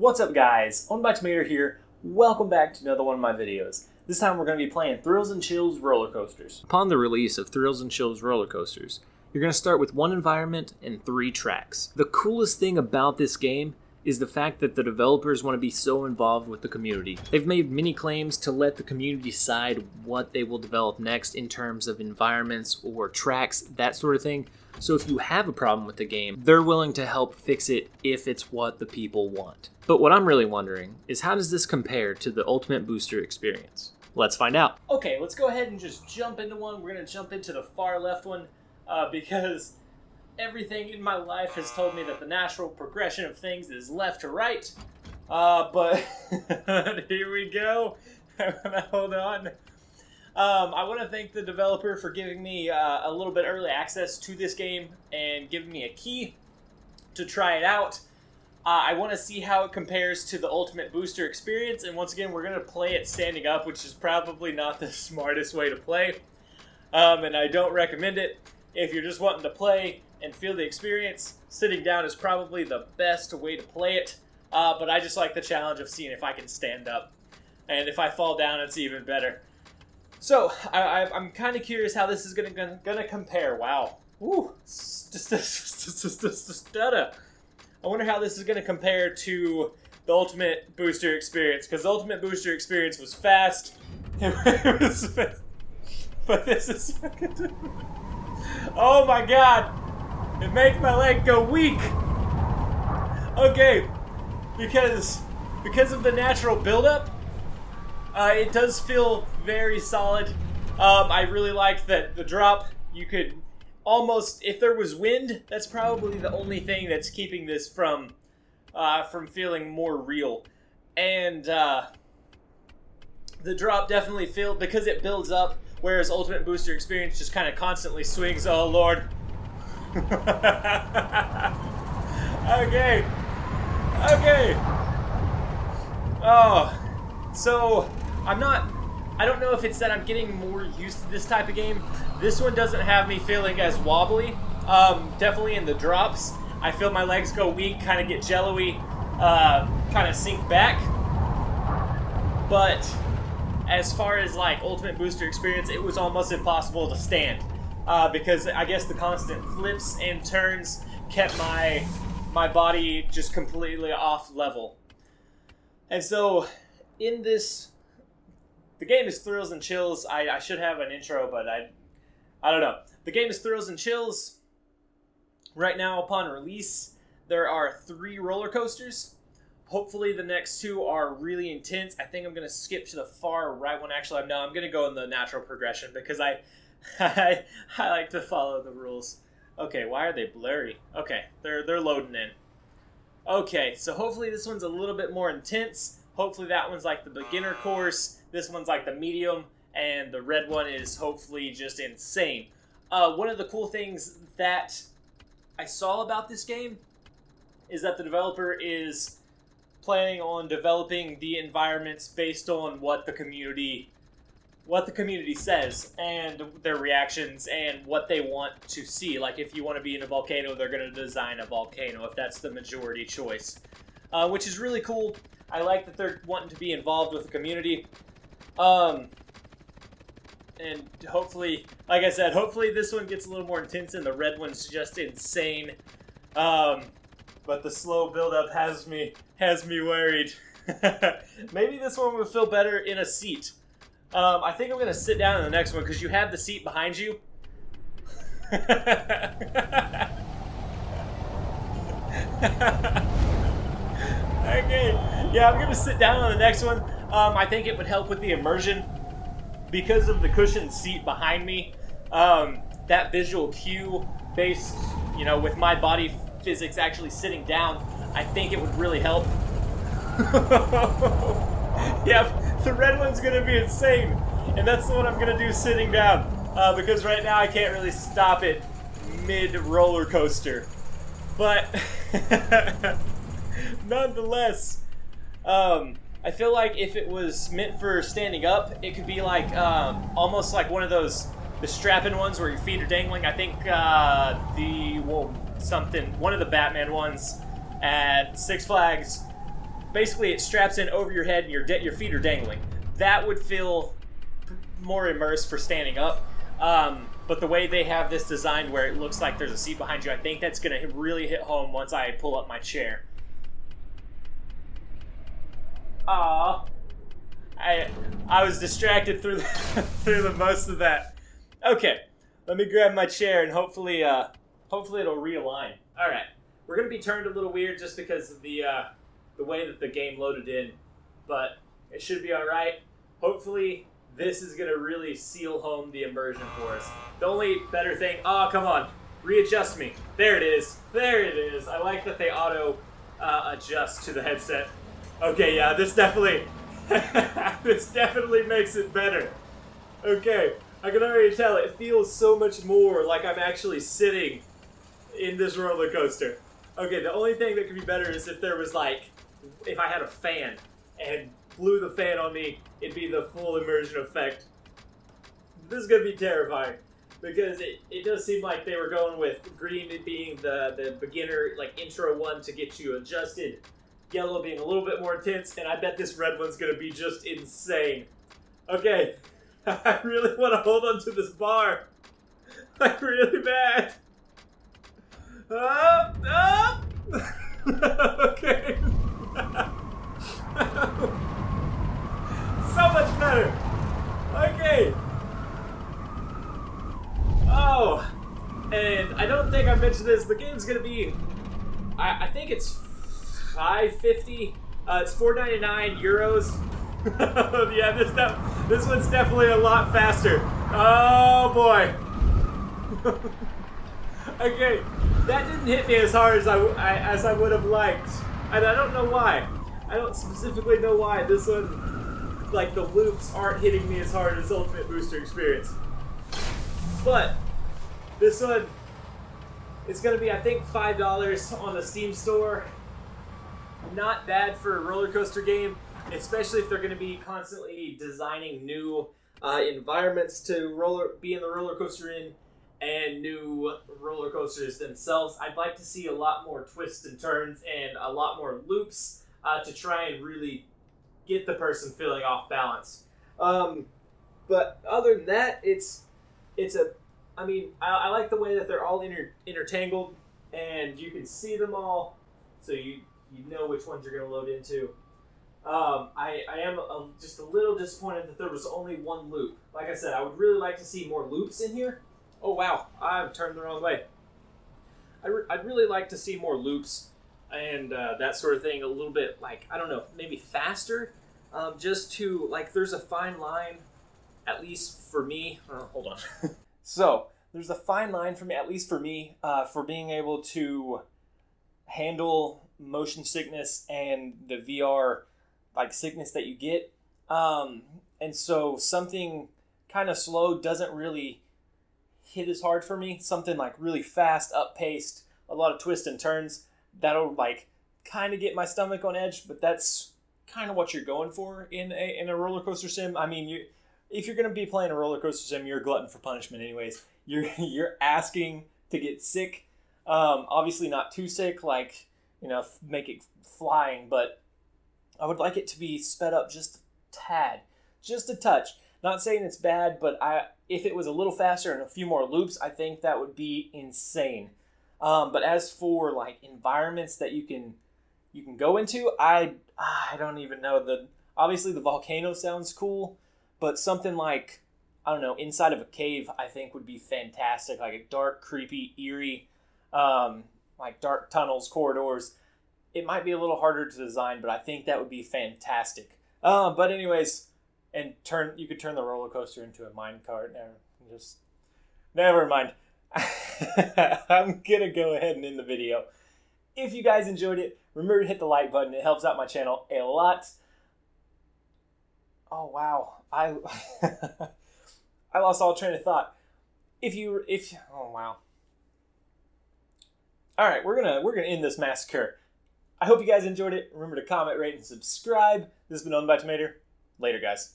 What's up guys, ownedbytamater here. Welcome back to another one of my videos. This time we're going to be playing Thrills and Chills roller coasters. Upon the release of Thrills and Chills roller coasters, you're going to start with one environment and 3 tracks. The coolest thing about this game is the fact that the developers want to be so involved with the community. They've made many claims to let the community decide what they will develop next in terms of environments or tracks, that sort of thing. So if you have a problem with the game, they're willing to help fix it if it's what the people want. But what I'm really wondering is, how does this compare to the Ultimate Booster experience? Let's find out. Okay, let's go ahead and just jump into one. We're going to jump into the far left one because everything in my life has told me that the natural progression of things is left to right. But here we go. Hold on. I want to thank the developer for giving me a little bit early access to this game and giving me a key to try it out. I want to see how it compares to the Ultimate Booster experience, and once again, we're going to play it standing up, which is probably not the smartest way to play, and I don't recommend it. If you're just wanting to play and feel the experience, sitting down is probably the best way to play it, but I just like the challenge of seeing if I can stand up, and if I fall down, it's even better. So, I'm kind of curious how this is gonna compare. Wow. Woo. I wonder how this is going to compare to the Ultimate Booster experience, because the Ultimate Booster experience was fast. It was fast. But this is... Oh my god! It makes my leg go weak! Okay, because of the natural buildup, it does feel very solid. I really like that the drop, you could almost, if there was wind, that's probably the only thing that's keeping this from feeling more real. And the drop definitely feels, because it builds up, whereas Ultimate Booster experience just kind of constantly swings. Oh lord. Okay. Oh, so I don't know if it's that I'm getting more used to this type of game. This one doesn't have me feeling as wobbly. Definitely in the drops, I feel my legs go weak, kind of get jello-y, kind of sink back. But as far as like Ultimate Booster experience, it was almost impossible to stand because I guess the constant flips and turns kept my body just completely off level. And so in this, the game is Thrills and Chills. I should have an intro, but I don't know. The game is Thrills and Chills. Right now, upon release, there are 3 roller coasters. Hopefully the next 2 are really intense. I think I'm going to skip to the far right one. Actually, no, I'm going to go in the natural progression because I like to follow the rules. Okay, why are they blurry? Okay, they're loading in. Okay, so hopefully this one's a little bit more intense. Hopefully that one's like the beginner course. This one's like the medium, and the red one is hopefully just insane. One of the cool things that I saw about this game is that the developer is planning on developing the environments based on what the community says and their reactions and what they want to see. Like if you want to be in a volcano, they're going to design a volcano if that's the majority choice, which is really cool. I like that they're wanting to be involved with the community. And hopefully, like I said, hopefully this one gets a little more intense and the red one's just insane. But the slow build-up has me worried. Maybe this one would feel better in a seat. I think I'm going to sit down in the next one because you have the seat behind you. Okay, yeah, I'm going to sit down on the next one. I think it would help with the immersion because of the cushioned seat behind me. That visual cue based, with my body physics actually sitting down, I think it would really help. Yeah, the red one's going to be insane, and that's the one I'm going to do sitting down because right now I can't really stop it mid-roller coaster. But nonetheless, I feel like if it was meant for standing up, it could be like almost like one of those the strap-in ones where your feet are dangling. I think one of the Batman ones at Six Flags basically it straps in over your head and your feet are dangling. That would feel more immersed for standing up. But the way they have this designed where it looks like there's a seat behind you, I think that's going to really hit home once I pull up my chair. Aww. I was distracted through the most of that. Okay, let me grab my chair and hopefully it'll realign. All right, we're gonna be turned a little weird just because of the way that the game loaded in, but it should be all right. Hopefully this is gonna really seal home the immersion for us. The only better thing, oh come on, readjust me. There it is. There it is. I like that they auto adjust to the headset. Okay, yeah, this definitely. This definitely makes it better. Okay, I can already tell it feels so much more like I'm actually sitting in this roller coaster. Okay, the only thing that could be better is if there was if I had a fan and blew the fan on me, it'd be the full immersion effect. This is gonna be terrifying because it does seem like they were going with green being the beginner intro one to get you adjusted. Yellow being a little bit more intense, and I bet this red one's gonna be just insane. Okay, I really want to hold on to this bar, really bad. Up, up. Okay. So much better. Okay. Oh, and I don't think I mentioned this. The game's gonna be, I think it's $5.50. It's €4.99. Yeah, this one's definitely a lot faster. Oh boy. Okay, that didn't hit me as hard as I would have liked, and I don't know why. I don't specifically know why this one, the loops aren't hitting me as hard as Ultimate Booster Experience. But this one, it's gonna be I think $5 on the Steam store. Not bad for a roller coaster game, especially if they're going to be constantly designing new environments to be in the roller coaster in, and new roller coasters themselves. I'd like to see a lot more twists and turns and a lot more loops to try and really get the person feeling off balance. But other than that, I like the way that they're all intertangled and you can see them all, so you know which ones you're going to load into. I am just a little disappointed that there was only one loop. Like I said, I would really like to see more loops in here. Oh wow, I've turned the wrong way. I'd really like to see more loops and that sort of thing a little bit, I don't know, maybe faster. Just to, there's a fine line, at least for me. Hold on. So, there's a fine line for me, at least for me, for being able to handle motion sickness and the VR sickness that you get, and so something kind of slow doesn't really hit as hard for me. Something really fast, up-paced, a lot of twists and turns, that'll kind of get my stomach on edge. But that's kind of what you're going for in a roller coaster sim. I mean, if you're going to be playing a roller coaster sim, you're a glutton for punishment anyways. You're asking to get sick. Obviously not too sick, make it flying, but I would like it to be sped up just a tad, just a touch. Not saying it's bad, but if it was a little faster and a few more loops, I think that would be insane. But as for environments that you can go into, I don't even know. Obviously the volcano sounds cool, but something I don't know, inside of a cave, I think would be fantastic. A dark, creepy, eerie, dark tunnels, corridors. It might be a little harder to design, but I think that would be fantastic. But anyways, and you could turn the roller coaster into a mine cart. Never mind. I'm gonna go ahead and end the video. If you guys enjoyed it, remember to hit the like button. It helps out my channel a lot. Oh wow, I lost all train of thought. Oh wow. All right, we're gonna end this massacre. I hope you guys enjoyed it. Remember to comment, rate, and subscribe. This has been Owned by Tomater. Later, guys.